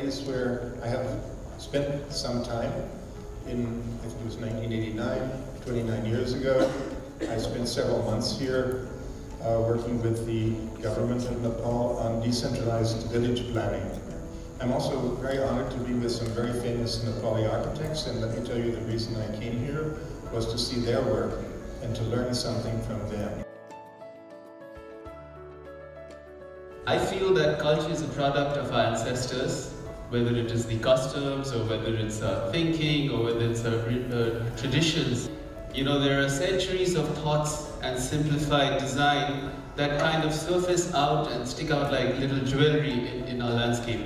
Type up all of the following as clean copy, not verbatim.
place where I have spent some time. I think it was 1989, 29 years ago. I spent several months here working with the government of Nepal on decentralized village planning. I'm also very honored to be with some very famous Nepali architects, and let me tell you the reason I came here was to see their work and to learn something from them. I feel that culture is a product of our ancestors, whether it is the customs or whether it's thinking or whether it's traditions. You know, there are centuries of thoughts and simplified design that kind of surface out and stick out like little jewelry in our landscape.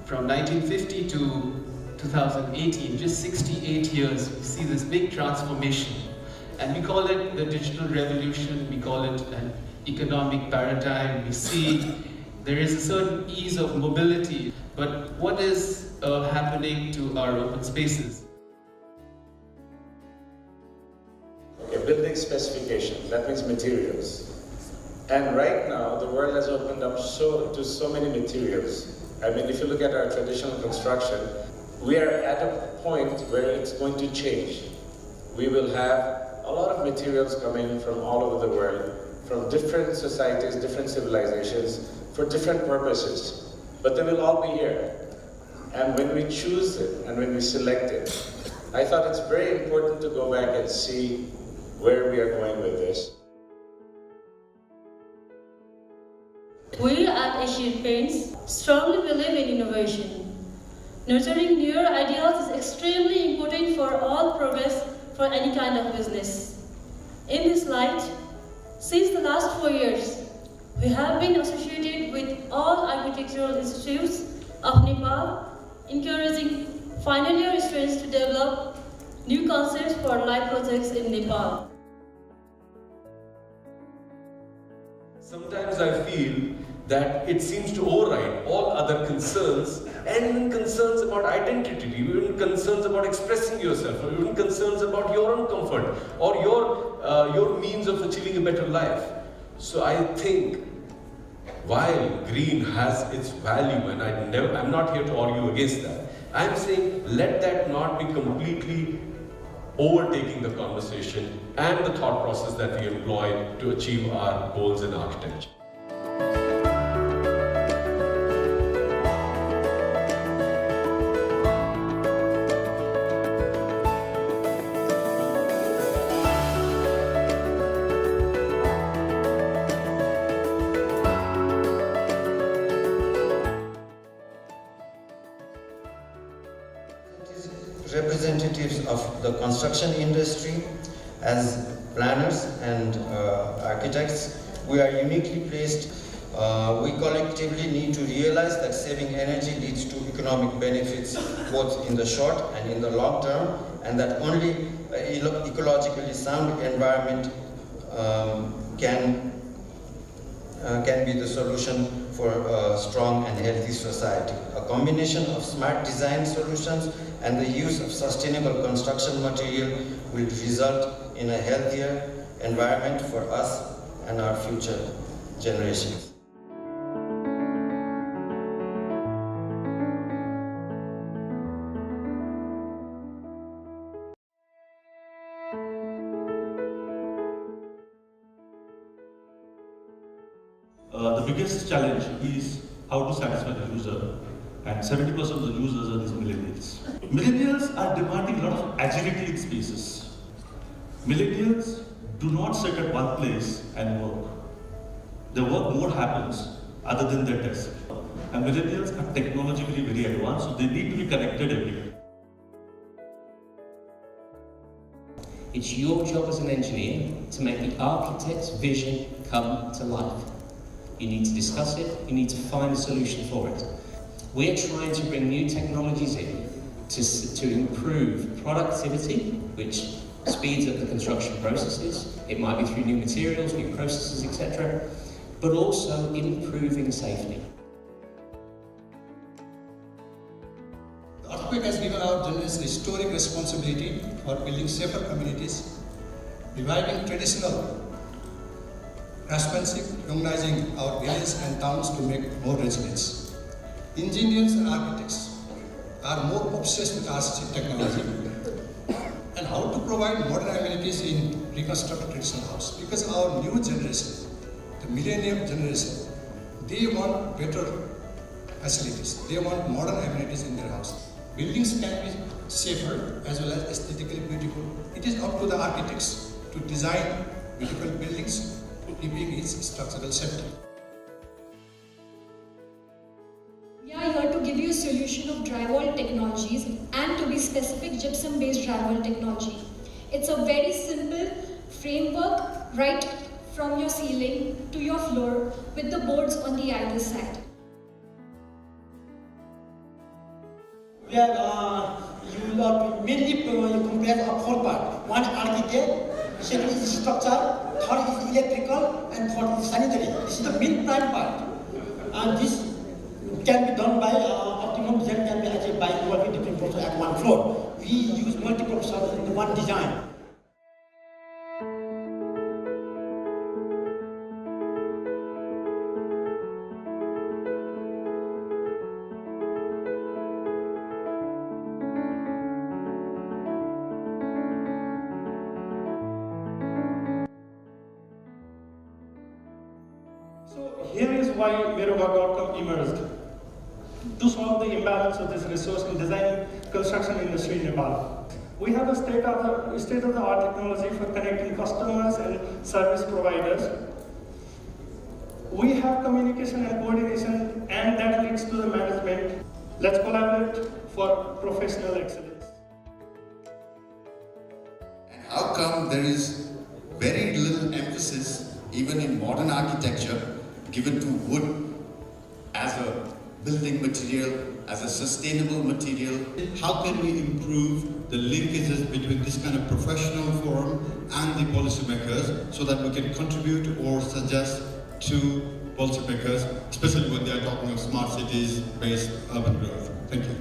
From 1950 to 2018, just 68 years, we see this big transformation. And we call it the digital revolution, we call it an economic paradigm. We see there is a certain ease of mobility, but what is happening to our open spaces? Okay, building specification, that means materials. And right now, the world has opened up to so many materials. I mean, if you look at our traditional construction, we are at a point where it's going to change. We will have a lot of materials coming from all over the world, from different societies, different civilizations, for different purposes. But they will all be here. And when we choose it and when we select it, I thought it's very important to go back and see where we are going with this. We at Asian Paints strongly believe in innovation. Nurturing newer ideas is extremely important for all progress for any kind of business. In this light, since the last 4 years, we have been associated with all architectural institutes of Nepal, encouraging final year students to develop new concepts for live projects in Nepal. Sometimes I feel that it seems to override all other concerns, and even concerns about identity, even concerns about expressing yourself, or even concerns about your own comfort, or your means of achieving a better life. So I think, while green has its value, and I'm not here to argue against that, I'm saying let that not be completely overtaking the conversation and the thought process that we employ to achieve our goals in architecture. Representatives of the construction industry, as planners and architects, we are uniquely placed. We collectively need to realize that saving energy leads to economic benefits both in the short and in the long term, and that only ecologically sound environment can be the solution for a strong and healthy society. A combination of smart design solutions and the use of sustainable construction material will result in a healthier environment for us and our future generations. The biggest challenge is how to satisfy the user, and 70% of the users are these millennials. Millennials are demanding a lot of agility in spaces. Millennials do not sit at one place and work. Their work more happens other than their desk. And millennials are technologically very advanced, so they need to be connected everywhere. It's your job as an engineer to make the architect's vision come to life. You need to discuss it, you need to find a solution for it. We're trying to bring new technologies in to improve productivity, which speeds up the construction processes. It might be through new materials, new processes, etc., but also improving safety. The earthquake has given our generation historic responsibility for building safer communities, reviving traditional craftsmanship, organizing our villages and towns to make more residents. Engineers and architects are more obsessed with RCC technology and how to provide modern amenities in reconstructed traditional house. Because our new generation, the millennium generation, they want better facilities. They want modern amenities in their house. Buildings can be safer as well as aesthetically beautiful. It is up to the architects to design beautiful buildings, keeping its structural safety. We are here to give you a solution of drywall technologies and to be specific gypsum-based drywall technology. It's a very simple framework right from your ceiling to your floor with the boards on the either side. Where you will mainly compare of four parts. One architect, second is structure, third is electrical, and fourth is sanitary. This is the main prime part. And this can be done by optimum design can be achieved by involving different processes at one floor. We use multiple processes in one design. So here is why Veroga.com emerged. To solve the imbalance of this resource in design construction industry in Nepal. We have a state-of-the-art technology for connecting customers and service providers. We have communication and coordination, and that leads to the management. Let's collaborate for professional excellence. And how come there is very little emphasis, even in modern architecture, given to wood as a building material, as a sustainable material? How can we improve the linkages between this kind of professional forum and the policymakers so that we can contribute or suggest to policymakers, especially when they are talking of smart cities-based urban growth? Thank you.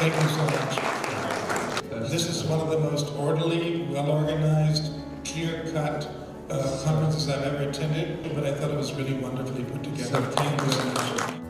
Thank you so much. This is one of the most orderly, well-organized, clear-cut conferences I've ever attended, but I thought it was really wonderfully put together. Thank you very much.